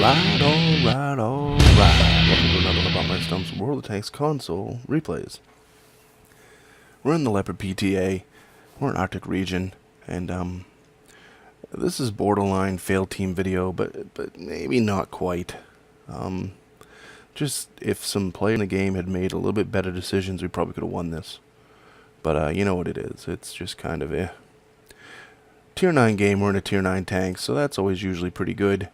Alright. Welcome to another one of BumpmyStump's World of Tanks console replays. We're in the Leopard PTA. We're in Arctic region, and this is borderline fail team video, but maybe not quite. Just if some player in the game had made a little bit better decisions, we probably could have won this. But you know what it is. It's just kind of a Tier 9 game. We're in a Tier 9 tank, so that's always usually pretty good.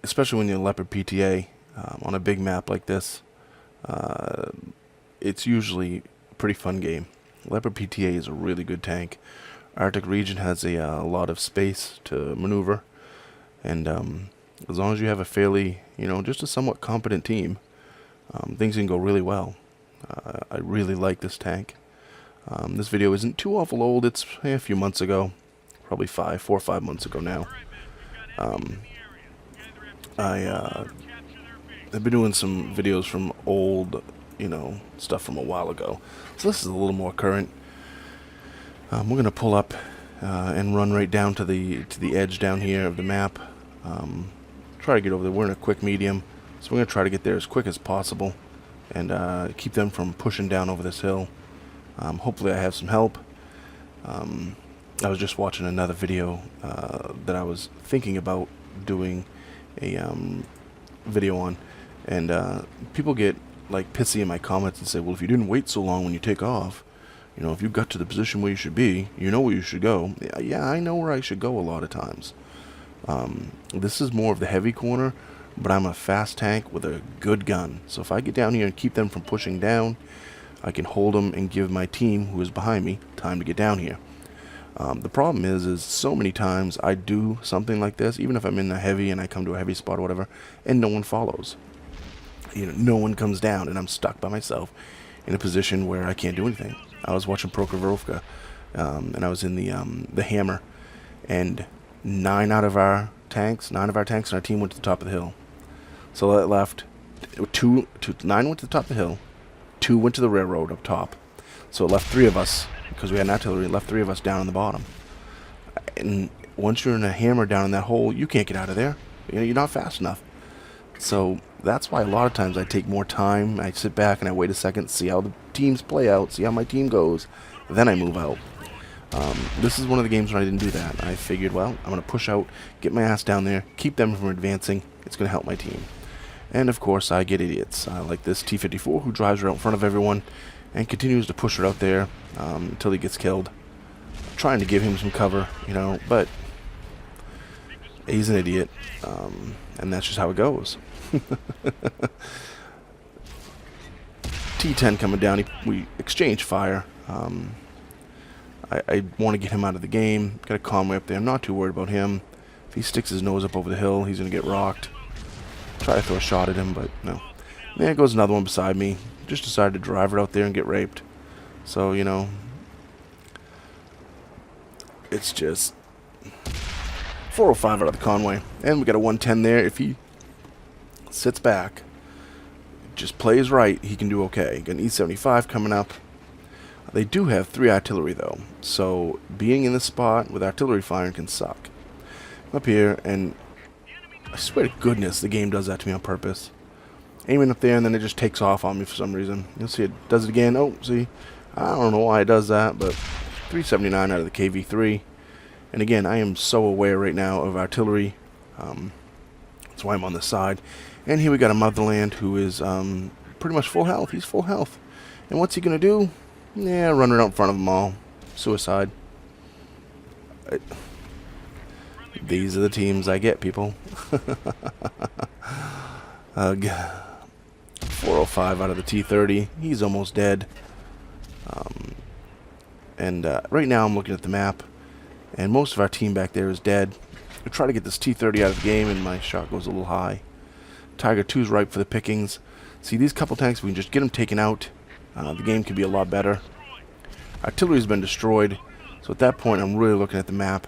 Especially when you're Leopard PTA on a big map like this, it's usually a pretty fun game. Leopard PTA is a really good tank. Arctic region has a lot of space to maneuver, and as long as you have a fairly, just a somewhat competent team, things can go really well. I really like this tank. This video isn't too awful old. It's a few months ago, probably 4 or 5 months ago now. I've been doing some videos from old, stuff from a while ago. So this is a little more current. We're gonna pull up and run right down to the edge down here of the map. Try to get over there. We're in a quick medium, so we're gonna try to get there as quick as possible and keep them from pushing down over this hill. Hopefully I have some help. I was just watching another video that I was thinking about doing a video on, and people get like pissy in my comments and say, well, if you didn't wait so long when you take off, if you got to the position where you should be, you know where you should go. Yeah, I know where I should go a lot of times. This is more of the heavy corner, but I'm a fast tank with a good gun, so if I get down here and keep them from pushing down, I can hold them and give my team, who is behind me, time to get down here. The problem is so many times I do something like this, even if I'm in the heavy and I come to a heavy spot or whatever, and no one follows. No one comes down, and I'm stuck by myself in a position where I can't do anything. I was watching Prokhorovka, and I was in the hammer, and 9 of our tanks in our team went to the top of the hill. So that left 9 went to the top of the hill, 2 went to the railroad up top. So it left 3 of us, because we had an artillery, it left 3 of us down in the bottom. And once you're in a hammer down in that hole, you can't get out of there. You're not fast enough. So that's why a lot of times I take more time. I sit back and I wait a second, see how the teams play out, see how my team goes, then I move out. This is one of the games when I didn't do that. I figured, well, I'm going to push out, get my ass down there, keep them from advancing. It's going to help my team. And of course, I get idiots like this T-54 who drives right in front of everyone and continues to push her out there until he gets killed. I'm trying to give him some cover, but he's an idiot, and that's just how it goes. T-10 coming down. We exchange fire. I want to get him out of the game. Got a Conway up there. I'm not too worried about him. If he sticks his nose up over the hill, he's going to get rocked. Try to throw a shot at him, but no. There goes another one beside me. Just decided to drive it out there and get raped. So, it's just 405 out of the Conway. And we got a 110 there. If he sits back, just plays right, he can do okay. Got an E75 coming up. They do have 3 artillery, though. So, being in this spot with artillery firing can suck. I'm up here, and I swear to goodness the game does that to me on purpose. Aiming up there, and then it just takes off on me for some reason. You'll see it does it again. Oh, see? I don't know why it does that, but 379 out of the KV3. And again, I am so aware right now of artillery. That's why I'm on this side. And here we got a Motherland who is pretty much full health. He's full health. And what's he going to do? Yeah, run right out in front of them all. Suicide. These are the teams I get, people. 405 out of the T-30. He's almost dead. Right now I'm looking at the map, and most of our team back there is dead. I try to get this T-30 out of the game, and my shot goes a little high. Tiger 2's ripe for the pickings. See, these couple tanks, we can just get them taken out. The game could be a lot better. Artillery's been destroyed, so at that point I'm really looking at the map,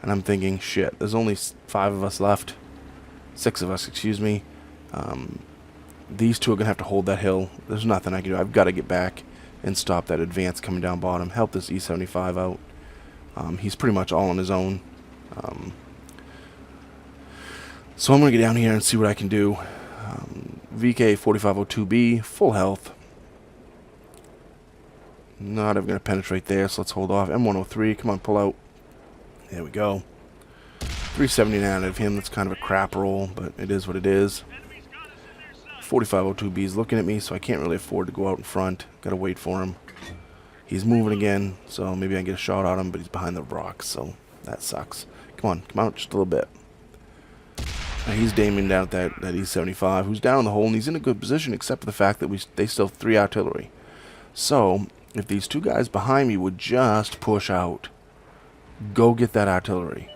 and I'm thinking, shit, there's only 5 of us left. 6 of us, excuse me. These 2 are going to have to hold that hill. There's nothing I can do. I've got to get back and stop that advance coming down bottom. Help this E75 out. He's pretty much all on his own. So I'm going to get down here and see what I can do. VK 4502B, full health. Not even going to penetrate there, so let's hold off. M103, come on, pull out. There we go. 379 out of him. That's kind of a crap roll, but it is what it is. 4502B is looking at me, so I can't really afford to go out in front. Got to wait for him. He's moving again, so maybe I can get a shot at him, but he's behind the rocks, so that sucks. Come on, come out just a little bit. He's aiming down at that E75, who's down in the hole, and he's in a good position, except for the fact that they still have 3 artillery. So, if these 2 guys behind me would just push out, go get that artillery.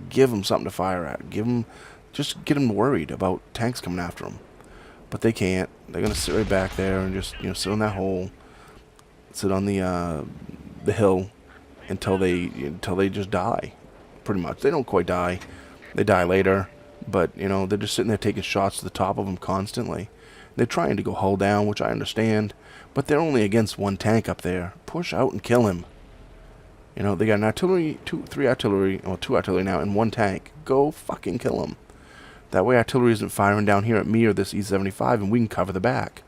Give them something to fire at. Just get them worried about tanks coming after them. But they can't. They're gonna sit right back there and just sit on that hole, sit on the hill until they just die. Pretty much. They don't quite die. They die later, but they're just sitting there taking shots to the top of them constantly. They're trying to go hull down, which I understand, but they're only against 1 tank up there. Push out and kill him. They got an artillery, 2 artillery now, and 1 tank. Go fucking kill him. That way artillery isn't firing down here at me or this E75, and we can cover the back.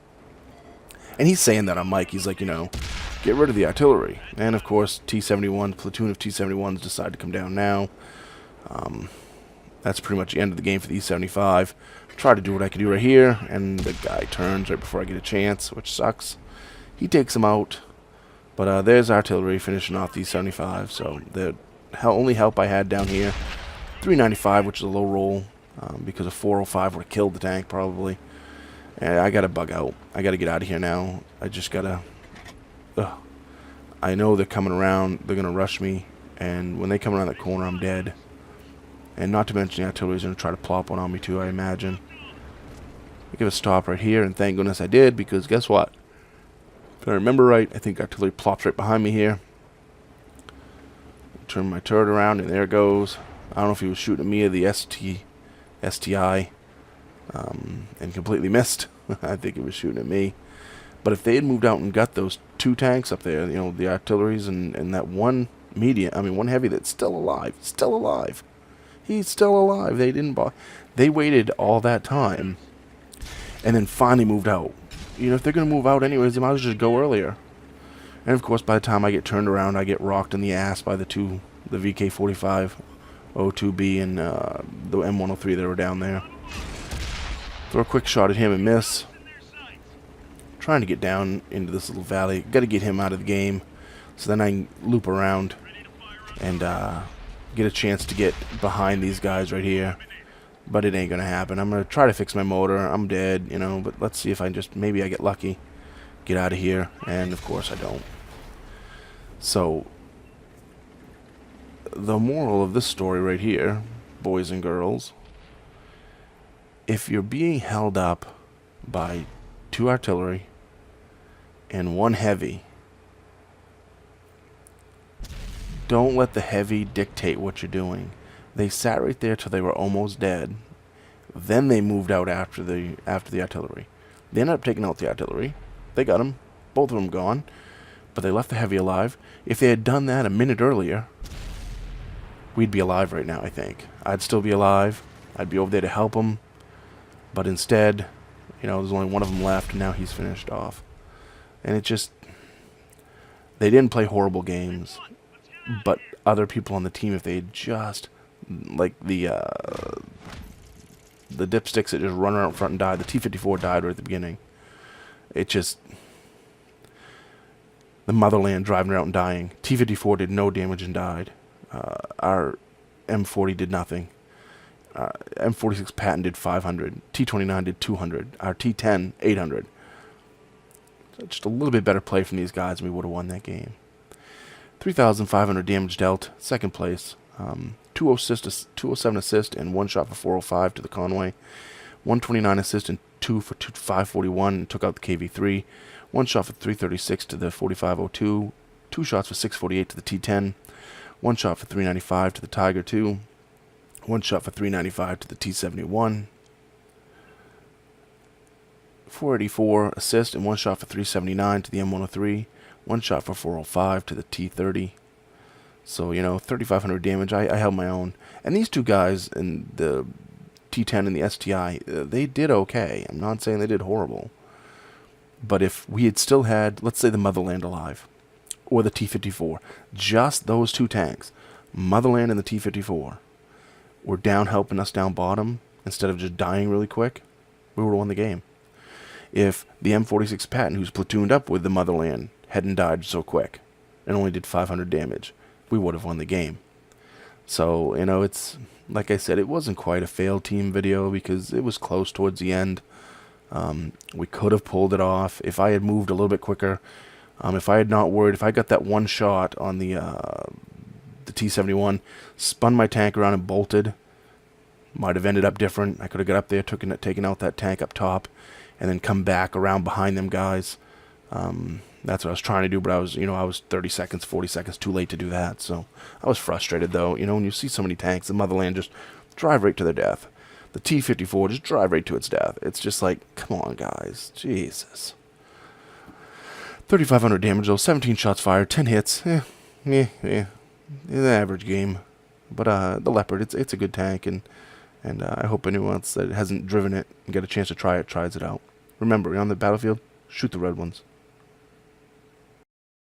And he's saying that on mic. He's like, get rid of the artillery. And of course, T-71, platoon of T-71s decide to come down now. That's pretty much the end of the game for the E75. Try to do what I can do right here, and the guy turns right before I get a chance, which sucks. He takes him out. But there's artillery finishing off the E75, so the only help I had down here, 395, which is a low roll, because a 405 would have killed the tank probably. And I gotta bug out. I gotta get out of here now. I just gotta... I know they're coming around. They're gonna rush me, and when they come around that corner, I'm dead. And not to mention the artillery's gonna try to plop one on me too, I imagine. I give a stop right here, and thank goodness I did, because guess what? If I remember right, I think artillery plops right behind me here. Turn my turret around, and there it goes. I don't know if he was shooting at me or the STI, and completely missed. I think he was shooting at me. But if they had moved out and got those 2 tanks up there, the artilleries and that one one heavy that's still alive, he's still alive. They didn't they waited all that time, and then finally moved out. If they're going to move out anyways, they might as well just go earlier. And of course, by the time I get turned around, I get rocked in the ass by the VK-45 O2B and the M103 that were down there. Throw a quick shot at him and miss. Trying to get down into this little valley. Got to get him out of the game, so then I can loop around and get a chance to get behind these guys right here. But it ain't gonna happen. I'm gonna try to fix my motor. I'm dead, but let's see if maybe I get lucky, get out of here, and of course I don't. So, the moral of this story right here, boys and girls, if you're being held up by 2 artillery and 1 heavy, don't let the heavy dictate what you're doing. They sat right there till they were almost dead. Then they moved out after the artillery. They ended up taking out the artillery. They got them. Both of them gone. But they left the heavy alive. If they had done that a minute earlier, we'd be alive right now, I think. I'd still be alive. I'd be over there to help them. But instead, there's only one of them left, and now he's finished off. And it just... They didn't play horrible games. But other people on the team, if they had just... Like the dipsticks that just run around front and died. The T-54 died right at the beginning. It just... The motherland driving around and dying. T-54 did no damage and died. Our M40 did nothing. M46 Patton did 500. T-29 did 200. Our T-10, 800. So just a little bit better play from these guys, and we would have won that game. 3,500 damage dealt. Second place. 207 assist and 1 shot for 405 to the Conway. 129 assist and 2 for 541 and took out the KV-3. 1 shot for 336 to the 4502. 2 shots for 648 to the T-10. 1 shot for 395 to the Tiger 2. 1 shot for 395 to the T-71. 484 assist and 1 shot for 379 to the M103. 1 shot for 405 to the T-30. So, 3,500 damage. I held my own. And these 2 guys in the T10 and the STI, they did okay. I'm not saying they did horrible. But if we had still had, let's say, the Motherland alive, or the T-54, just those two tanks, Motherland and the T-54, were down helping us down bottom, instead of just dying really quick, we would have won the game. If the M46 Patton, who's platooned up with the Motherland, hadn't died so quick, and only did 500 damage, we would have won the game. So, you know, it's, like I said, it wasn't quite a failed team video, because it was close towards the end. We could have pulled it off if I had moved a little bit quicker. If I had not worried, if I got that one shot on the T-71, spun my tank around and bolted, might have ended up different. I could have got up there, taken out that tank up top, and then come back around behind them guys. That's what I was trying to do, but I was 30 seconds, 40 seconds too late to do that. So I was frustrated, though. You know, when you see so many tanks, the Motherland just drive right to their death. The T-54 just drive right to its death. It's just like, come on, guys. Jesus. 3,500 damage, though. 17 shots fired. 10 hits. It's an average game. But the Leopard, it's a good tank, and I hope anyone else that hasn't driven it and get a chance to try it, tries it out. Remember, on the battlefield, shoot the red ones.